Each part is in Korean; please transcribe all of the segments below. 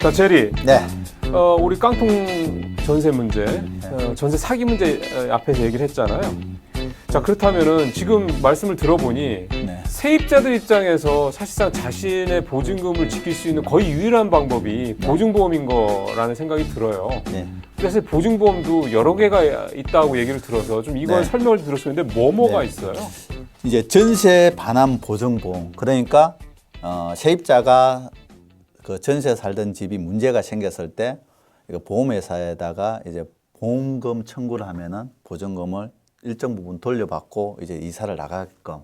자, 제리. 네. 우리 깡통 전세 문제, 전세 사기 문제 앞에서 얘기를 했잖아요. 자, 그렇다면은 지금 말씀을 들어보니 네. 세입자들 입장에서 사실상 자신의 보증금을 지킬 수 있는 거의 유일한 방법이 보증보험인 거라는 생각이 들어요. 네. 그래서 보증보험도 여러 개가 있다고 얘기를 들어서 좀 이건 네. 설명을 들었었는데 뭐가 네. 있어요? 이제 전세 반환 보증보험. 그러니까 세입자가 그 전세 살던 집이 문제가 생겼을 때 이거 보험회사에다가 이제 보험금 청구를 하면은 보증금을 일정 부분 돌려받고 이제 이사를 나가게끔.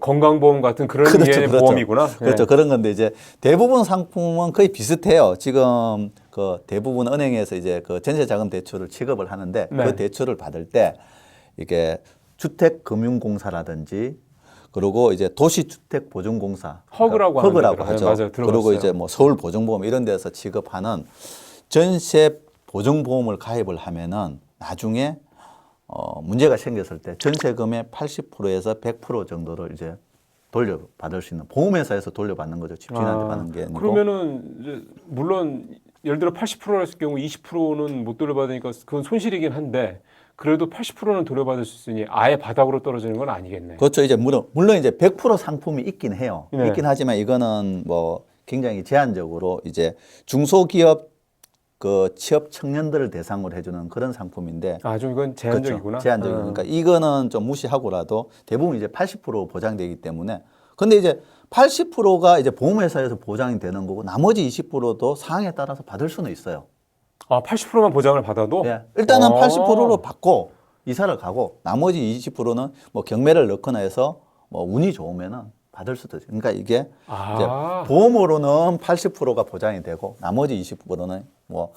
건강보험 같은 그런 그렇죠, 류의 그렇죠. 보험이구나. 그렇죠. 네. 그런 건데 이제 대부분 상품은 거의 비슷해요. 지금 그 대부분 은행에서 이제 그 전세자금 대출을 취급을 하는데 네. 그 대출을 받을 때 이게 주택금융공사라든지 그리고 이제 도시주택보증공사 허그라고 허그라고 하는 하죠. 데더라고요. 맞아요. 들어봤어요. 그리고 이제 뭐 서울보증보험 이런 데서 취급하는 전세 보증보험을 가입을 하면은 나중에 문제가 생겼을 때 전세금의 80%에서 100% 정도를 이제 돌려받을 수 있는 보험회사에서 돌려받는 거죠. 집주인한테 받는 게 아니고. 그러면은 이제 물론 예를 들어 80%였을 경우 20%는 못 돌려받으니까 그건 손실이긴 한데 그래도 80%는 돌려받을 수 있으니 아예 바닥으로 떨어지는 건 아니겠네. 그렇죠. 이제 물론 이제 100% 상품이 있긴 해요. 네. 있긴 하지만 이거는 뭐 굉장히 제한적으로 이제 중소기업 그 취업 청년들을 대상으로 해주는 그런 상품인데. 좀 이건 제한적이구나. 그렇죠. 제한적이고. 그러니까 이거는 좀 무시하고라도 대부분 이제 80% 보장되기 때문에. 근데 이제 80%가 이제 보험회사에서 보장이 되는 거고 나머지 20%도 상황에 따라서 받을 수는 있어요. 80%만 보장을 받아도? 예. 일단은 80%로 받고 이사를 가고 나머지 20%는 뭐 경매를 넣거나 해서 뭐 운이 좋으면은 받을 수도 있어요. 그러니까 이게 이제 보험으로는 80%가 보장이 되고 나머지 20%는 뭐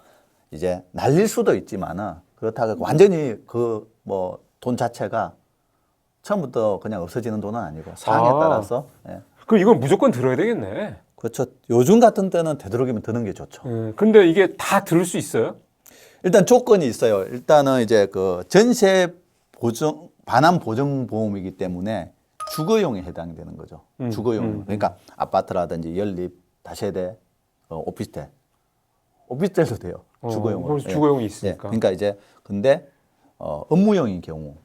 이제 날릴 수도 있지만은 그렇다고 완전히 그 뭐 돈 자체가 처음부터 그냥 없어지는 돈은 아니고 상황에 따라서. 예. 그럼 이건 무조건 들어야 되겠네. 그렇죠. 요즘 같은 때는 되도록이면 드는 게 좋죠. 근데 이게 다 들을 수 있어요? 일단 조건이 있어요. 일단은 이제 그 전세 보증 반환 보증 보험이기 때문에 주거용에 해당이 되는 거죠. 주거용. 그러니까 아파트라든지 연립, 다세대, 오피스텔도 돼요. 주거용으로. 그래서 주거용이 예. 있으니까. 그러니까 이제 근데 업무용인 경우.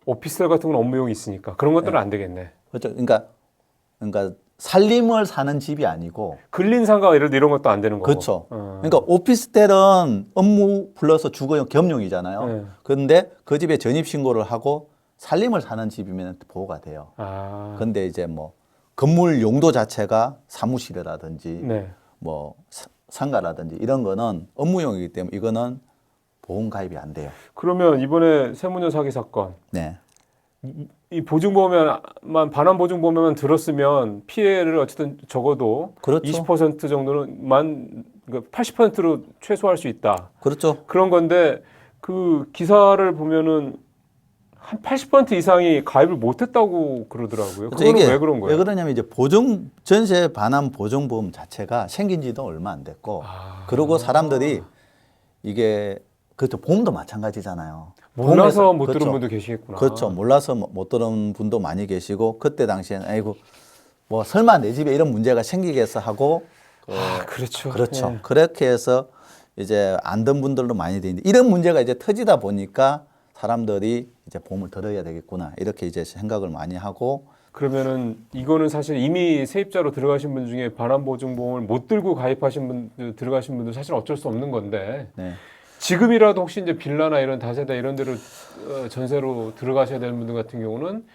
오피스텔 같은 건 업무용이 있으니까 그런 것들은 안 되겠네. 그렇죠. 그러니까 살림을 사는 집이 아니고. 근린상가 이런 것도 안 되는 거고. 그렇죠. 그러니까 오피스텔은 업무 플러스 주거용 겸용이잖아요. 네. 그런데 그 집에 전입신고를 하고 살림을 사는 집이면 보호가 돼요. 근데 이제 뭐 건물 용도 자체가 사무실이라든지 네. 뭐 상가라든지 이런 거는 업무용이기 때문에 이거는 보험 가입이 안 돼요. 그러면 이번에 세무녀 사기 사건 네. 이 보증보험만 반환 보증보험만 들었으면 피해를 어쨌든 적어도 그렇죠. 20% 정도는 80%로 최소화할 수 있다. 그렇죠. 그런 건데 그 기사를 보면은 한 80% 이상이 가입을 못했다고 그러더라고요. 그거는 이게 왜 그런 거예요? 왜 그러냐면 이제 전세 반환 보증보험 자체가 생긴 지도 얼마 안 됐고 그리고 사람들이 이게 그렇죠. 보험도 마찬가지잖아요. 몰라서 못 그렇죠. 들은 분도 계시겠구나. 그렇죠. 몰라서 못 들은 분도 많이 계시고 그때 당시에는 아이고 뭐 설마 내 집에 이런 문제가 생기겠어 하고 그렇죠. 그렇죠. 예. 그렇게 해서 이제 안 든 분들도 많이 되는데 이런 문제가 이제 터지다 보니까 사람들이 이제 보험을 들어야 되겠구나 이렇게 이제 생각을 많이 하고. 그러면은 이거는 사실 이미 세입자로 들어가신 분 중에 반환보증보험을 못 들고 가입하신 분들 들어가신 분들 사실 어쩔 수 없는 건데 네. 지금이라도 혹시 이제 빌라나 이런 다세대 이런 데로 전세로 들어가셔야 되는 분들 같은 경우는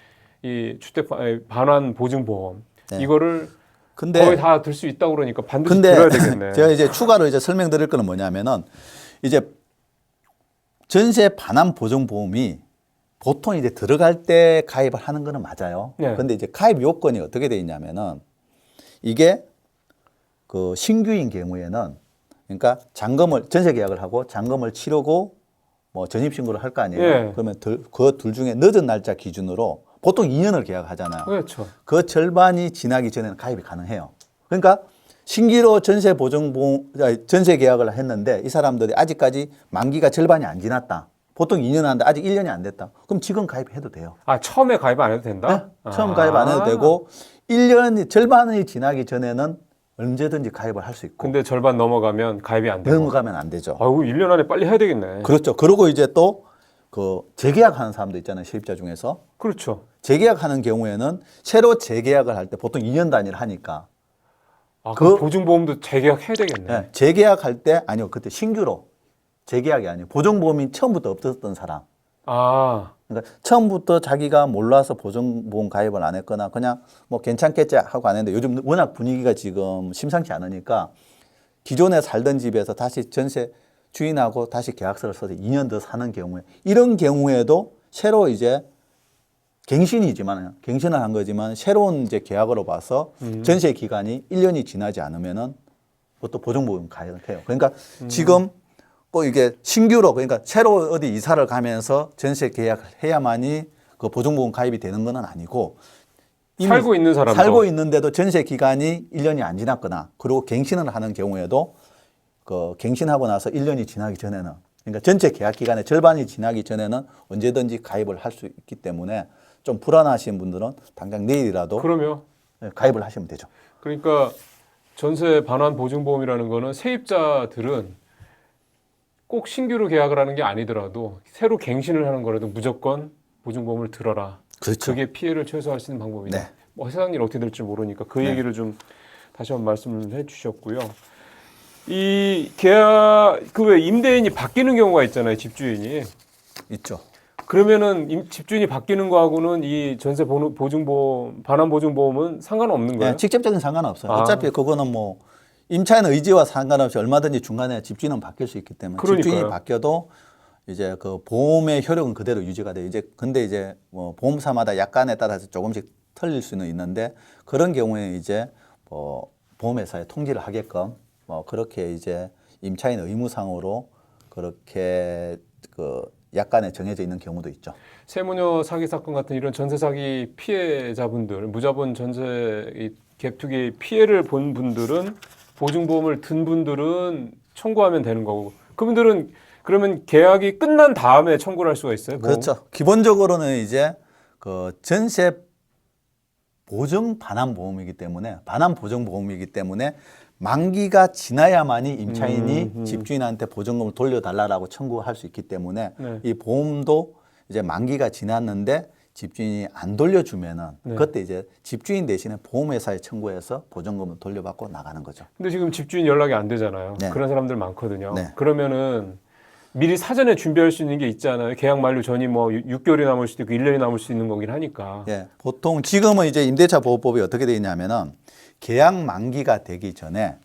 이 주택 반환 보증보험 네. 이거를 근데 거의 다 들 수 있다고 그러니까 반드시 들어야 되겠네. 제가 이제 추가로 이제 설명드릴 거는 뭐냐면은 이제 전세 반환 보증보험이 보통 이제 들어갈 때 가입을 하는 거는 맞아요. 네. 근데 이제 가입 요건이 어떻게 돼 있냐면은 이게 그 신규인 경우에는 그러니까 전세 계약을 하고 잔금을 치르고 뭐 전입신고를 할 거 아니에요. 예. 그러면 그 둘 중에 늦은 날짜 기준으로 보통 2년을 계약하잖아요. 그렇죠. 그 절반이 지나기 전에는 가입이 가능해요. 그러니까 신규로 전세 계약을 했는데 이 사람들이 아직까지 만기가 절반이 안 지났다. 보통 2년 하는데 아직 1년이 안 됐다. 그럼 지금 가입해도 돼요. 처음에 가입 안 해도 된다? 네? 처음 가입 안 해도 되고 1년이 절반이 지나기 전에는 언제든지 가입을 할 수 있고. 근데 절반 넘어가면 가입이 안 되고. 넘어가면 안 되죠. 아이고 1년 안에 빨리 해야 되겠네. 그렇죠. 그리고 이제 또 그 재계약하는 사람도 있잖아요. 세입자 중에서. 그렇죠. 재계약하는 경우에는 새로 재계약을 할 때 보통 2년 단위를 하니까 아, 그- 그 보증보험도 재계약해야 되겠네. 네, 재계약할 때 아니요. 그때 신규로 재계약이 아니에요. 보증보험이 처음부터 없었던 사람. 아, 그러니까 처음부터 자기가 몰라서 보증보험 가입을 안 했거나 그냥 뭐 괜찮겠지 하고 안 했는데 요즘 워낙 분위기가 지금 심상치 않으니까 기존에 살던 집에서 다시 전세 주인하고 다시 계약서를 써서 2년 더 사는 경우에 이런 경우에도 새로 이제 갱신이지만 갱신을 한 거지만 새로운 이제 계약으로 봐서 전세 기간이 1년이 지나지 않으면은 그것도 보증보험 가입해요. 그러니까 지금 꼭 이게 신규로 그러니까 새로 어디 이사를 가면서 전세 계약을 해야만이 그 보증보험 가입이 되는 건 아니고 이미 살고 있는 사람도. 살고 있는데도 전세 기간이 1년이 안 지났거나 그리고 갱신을 하는 경우에도 그 갱신하고 나서 1년이 지나기 전에는 그러니까 전체 계약 기간의 절반이 지나기 전에는 언제든지 가입을 할 수 있기 때문에 좀 불안하신 분들은 당장 내일이라도 그러면 가입을 하시면 되죠. 그러니까 전세 반환 보증보험이라는 거는 세입자들은 꼭 신규로 계약을 하는 게 아니더라도 새로 갱신을 하는 거라도 무조건 보증보험을 들어라. 그렇죠. 그게 피해를 최소화할 수 있는 방법이다. 네. 뭐 세상 일 어떻게 될지 모르니까 그 네. 얘기를 좀 다시 한번 말씀을 해주셨고요. 이 계약 그 왜 임대인이 바뀌는 경우가 있잖아요, 집주인이. 있죠. 그러면은 집주인이 바뀌는 거하고는 이 전세 보증보험 반환 보증보험은 상관없는 거예요? 네, 직접적인 상관없어요. 아. 어차피 그거는 뭐 임차인 의지와 상관없이 얼마든지 중간에 집주인은 바뀔 수 있기 때문에 그러니까요. 집주인이 바뀌어도 이제 그 보험의 효력은 그대로 유지가 돼요. 이제 근데 이제 뭐 보험사마다 약관에 따라서 조금씩 틀릴 수는 있는데 그런 경우에 이제 뭐 보험회사에 통지를 하게끔 뭐 그렇게 이제 임차인 의무상으로 그렇게 그 약관에 정해져 있는 경우도 있죠. 세무녀 사기 사건 같은 이런 전세 사기 피해자분들, 무자본 전세 이 갭 투기 피해를 본 분들은 보증보험을 든 분들은 청구하면 되는 거고 그분들은 그러면 계약이 끝난 다음에 청구를 할 수가 있어요? 보험? 그렇죠. 기본적으로는 이제 그 전세 보증 반환 보험이기 때문에 반환 보증 보험이기 때문에 만기가 지나야만이 임차인이 집주인한테 보증금을 돌려달라고 청구할 수 있기 때문에 네. 이 보험도 이제 만기가 지났는데 집주인이 안 돌려주면은 네. 그때 이제 집주인 대신에 보험회사에 청구해서 보증금을 돌려받고 나가는 거죠. 근데 지금 집주인 연락이 안 되잖아요. 네. 그런 사람들 많거든요. 네. 그러면은 미리 사전에 준비할 수 있는 게 있잖아요. 계약 만료 전이 뭐 6개월이 남을 수도 있고 1년이 남을 수 있는 거긴 하니까. 예, 보통 지금은 이제 임대차 보호법이 어떻게 되어 있냐면은 계약 만기가 되기 전에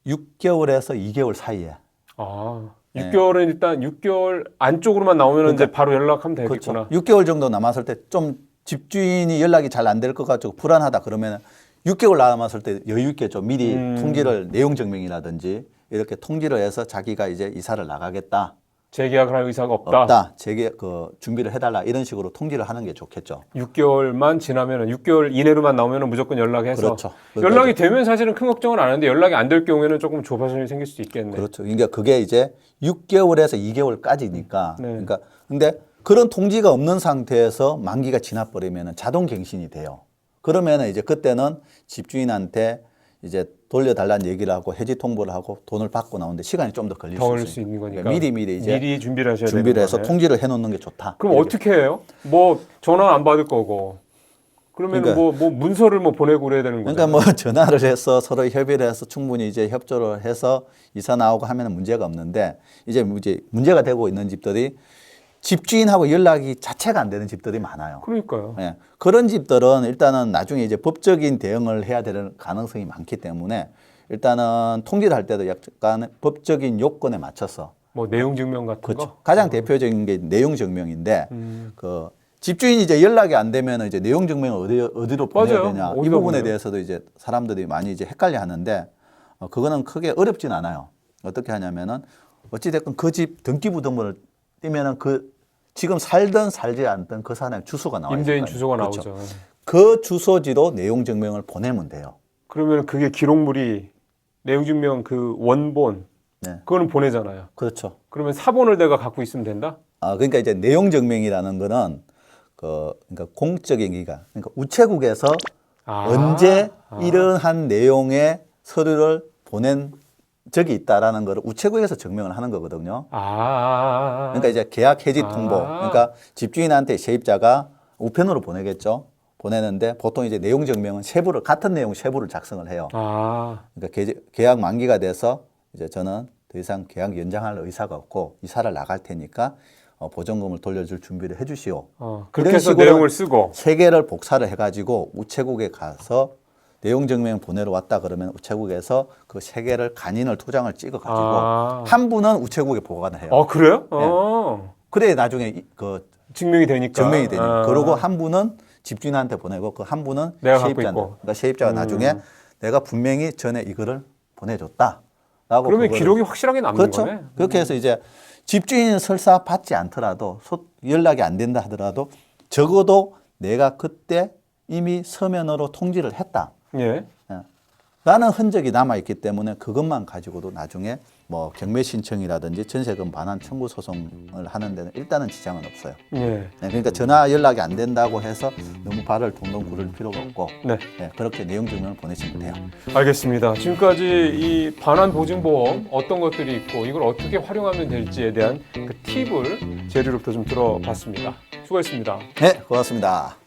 6개월에서 2개월 사이에 아, 네. 6개월은 일단 6개월 안쪽으로만 나오면 이제 바로 연락하면 되겠구나. 그렇죠. 6개월 정도 남았을 때 좀 집주인이 연락이 잘 안 될 것 같고 불안하다 그러면 6개월 남았을 때 여유 있게 좀 미리 통지를 내용 증명이라든지 이렇게 통지를 해서 자기가 이제 이사를 나가겠다. 재계약을 할 의사가 없다. 없다. 재계 그 준비를 해달라 이런 식으로 통지를 하는 게 좋겠죠. 6개월만 지나면은 6개월 이내로만 나오면은 무조건 연락해서 그렇죠. 연락이 되면 사실은 큰 걱정은 안 하는데 연락이 안 될 경우에는 조금 조바심이 생길 수 있겠네. 그렇죠. 그러니까 그게 이제 6개월에서 2개월까지니까. 네. 그러니까 근데 그런 통지가 없는 상태에서 만기가 지나버리면 자동 갱신이 돼요. 그러면은 이제 그때는 집주인한테 이제 돌려달라는 얘기를 하고 해지 통보를 하고 돈을 받고 나오는데 시간이 좀 더 걸릴 더 수 걸릴 있어요. 수 있는 거니까. 그러니까 미리 이제 미리 준비를 하셔야 준비를 되는 해서 거네. 통지를 해놓는 게 좋다. 그럼 이렇게. 어떻게 해요? 뭐 전화 안 받을 거고. 그러면 그러니까- 뭐 문서를 뭐 보내고 그래야 되는 거죠. 그러니까 뭐 전화를 해서 서로 협의를 해서 충분히 이제 협조를 해서 이사 나오고 하면 문제가 없는데 이제 문제가 되고 있는 집들이 집주인하고 연락이 자체가 안 되는 집들이 많아요. 그러니까요. 예. 그런 집들은 일단은 나중에 이제 법적인 대응을 해야 되는 가능성이 많기 때문에 일단은 통지를 할 때도 약간 법적인 요건에 맞춰서 뭐 내용 증명 같은 그렇죠. 거. 가장 대표적인 게 내용 증명인데 그 집주인이 이제 연락이 안 되면 이제 내용 증명을 어디로 보내야 맞아요. 되냐 이 어디다 부분에 보내요? 대해서도 이제 사람들이 많이 이제 헷갈려 하는데 그거는 크게 어렵진 않아요. 어떻게 하냐면은 어찌됐건 그 집 등기부등본을 띄면은 그 지금 살든 살지 않든 그 사람의 주소가 나와요. 임대인 주소가 그렇죠. 나오죠. 그 주소지로 내용 증명을 보내면 돼요. 그러면 그게 기록물이 내용 증명 그 원본 네. 그거는 보내잖아요. 그렇죠. 그러면 사본을 내가 갖고 있으면 된다? 그러니까 이제 내용 증명이라는 거는 그러니까 공적인 기관, 그러니까 우체국에서 언제 이러한 내용의 서류를 보낸 적이 있다라는 것을 우체국에서 증명을 하는 거거든요. 그러니까 이제 계약 해지 통보. 그러니까 집주인한테 세입자가 우편으로 보내겠죠. 보내는데 보통 이제 내용 증명은 세부를 같은 내용 세부를 작성을 해요. 그러니까 계약 만기가 돼서 이제 저는 더 이상 계약 연장할 의사가 없고 이사를 나갈 테니까 보전금을 돌려줄 준비를 해주시오. 그렇게 해서 내용을 쓰고 세 개를 복사를 해가지고 우체국에 가서 내용 증명 보내러 왔다 그러면 우체국에서 그 세 개를 간인을 투장을 찍어가지고 한 분은 우체국에 보관을 해요. 그래요? 네. 그래 나중에 그 증명이 되니까. 그리고 한 분은 집주인한테 보내고 그 한 분은 내가 세입자한테. 그러니까 세입자가 나중에 내가 분명히 전에 이거를 보내줬다라고. 그러면 기록이 확실하게 남는 그렇죠. 거네. 그렇게 해서 이제 집주인은 설사 받지 않더라도 연락이 안 된다 하더라도 적어도 내가 그때 이미 서면으로 통지를 했다. 예. 라는 흔적이 남아있기 때문에 그것만 가지고도 나중에 뭐 경매 신청이라든지 전세금 반환 청구 소송을 하는 데는 일단은 지장은 없어요. 예. 그러니까 전화 연락이 안 된다고 해서 너무 발을 동동 구를 필요가 없고 그렇게 내용 증명을 보내시면 돼요. 알겠습니다. 지금까지 이 반환 보증보험 어떤 것들이 있고 이걸 어떻게 활용하면 될지에 대한 그 팁을 재료로부터 좀 들어봤습니다. 수고했습니다. 네, 고맙습니다.